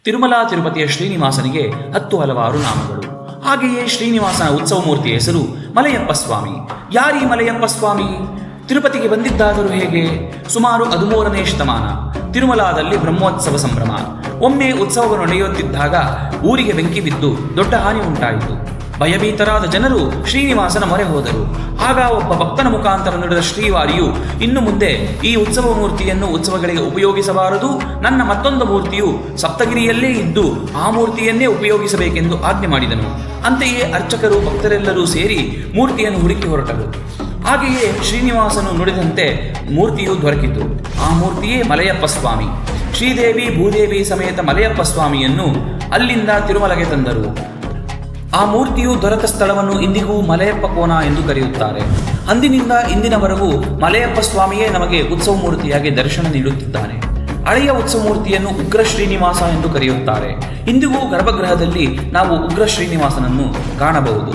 ತಿರುಮಲ ತಿರುಪತಿಯ ಶ್ರೀನಿವಾಸನಿಗೆ 10 ಹಲವಾರು ನಾಮಗಳು. ಹಾಗೆಯೇ ಶ್ರೀನಿವಾಸನ ಉತ್ಸವ ಮೂರ್ತಿಯ ಹೆಸರು ಮಲಯಪ್ಪ ಸ್ವಾಮಿ. ಯಾರೀ ಮಲಯಪ್ಪ ಸ್ವಾಮಿ? ತಿರುಪತಿಗೆ ಬಂದಿದ್ದಾದರೂ ಹೇಗೆ? ಸುಮಾರು 13ನೇ ಶತಮಾನ. ತಿರುಮಲಾದಲ್ಲಿ ಬ್ರಹ್ಮೋತ್ಸವ ಸಂಭ್ರಮ. ಒಮ್ಮೆ ಉತ್ಸವ ನಡೆಯುತ್ತಿದ್ದಾಗ ಊರಿಗೆ ಬೆಂಕಿ ಬಿದ್ದು ದೊಡ್ಡ ಹಾನಿ ಉಂಟಾಯಿತು. ಭಯಭೀತರಾದ ಜನರು ಶ್ರೀನಿವಾಸನ ಮೊರೆ ಹೋದರು. ಆಗ ಒಬ್ಬ ಭಕ್ತನ ಮುಖಾಂತರ ನುಡಿದ ಶ್ರೀವಾರಿಯು, ಇನ್ನು ಮುಂದೆ ಈ ಉತ್ಸವ ಮೂರ್ತಿಯನ್ನು ಉತ್ಸವಗಳಿಗೆ ಉಪಯೋಗಿಸಬಾರದು, ನನ್ನ ಮತ್ತೊಂದು ಮೂರ್ತಿಯು ಸಪ್ತಗಿರಿಯಲ್ಲೇ ಇದ್ದು ಆ ಮೂರ್ತಿಯನ್ನೇ ಉಪಯೋಗಿಸಬೇಕೆಂದು ಆಜ್ಞೆ ಮಾಡಿದನು. ಅಂತೆಯೇ ಅರ್ಚಕರು ಭಕ್ತರೆಲ್ಲರೂ ಸೇರಿ ಮೂರ್ತಿಯನ್ನು ಹುಡುಕಿ ಹೊರಟರು. ಹಾಗೆಯೇ ಶ್ರೀನಿವಾಸನು ನುಡಿದಂತೆ ಮೂರ್ತಿಯು ದೊರಕಿತು. ಆ ಮೂರ್ತಿಯೇ ಮಲಯಪ್ಪ ಸ್ವಾಮಿ. ಶ್ರೀದೇವಿ ಭೂದೇವಿ ಸಮೇತ ಮಲಯಪ್ಪ ಸ್ವಾಮಿಯನ್ನು ಅಲ್ಲಿಂದ ತಿರುಮಲಗೆ ತಂದರು. ಆ ಮೂರ್ತಿಯು ದೊರೆತ ಸ್ಥಳವನ್ನು ಇಂದಿಗೂ ಮಲಯಪ್ಪ ಕೋನ ಎಂದು ಕರೆಯುತ್ತಾರೆ. ಅಂದಿನಿಂದ ಇಂದಿನವರೆಗೂ ಮಲಯಪ್ಪ ಸ್ವಾಮಿಯೇ ನಮಗೆ ಉತ್ಸವ ಮೂರ್ತಿಯಾಗಿ ದರ್ಶನ ನೀಡುತ್ತಿದ್ದಾನೆ. ಹಳೆಯ ಉತ್ಸವ ಮೂರ್ತಿಯನ್ನು ಉಗ್ರ ಶ್ರೀನಿವಾಸ ಎಂದು ಕರೆಯುತ್ತಾರೆ. ಇಂದಿಗೂ ಗರ್ಭಗೃಹದಲ್ಲಿ ನಾವು ಉಗ್ರ ಶ್ರೀನಿವಾಸನನ್ನು ಕಾಣಬಹುದು.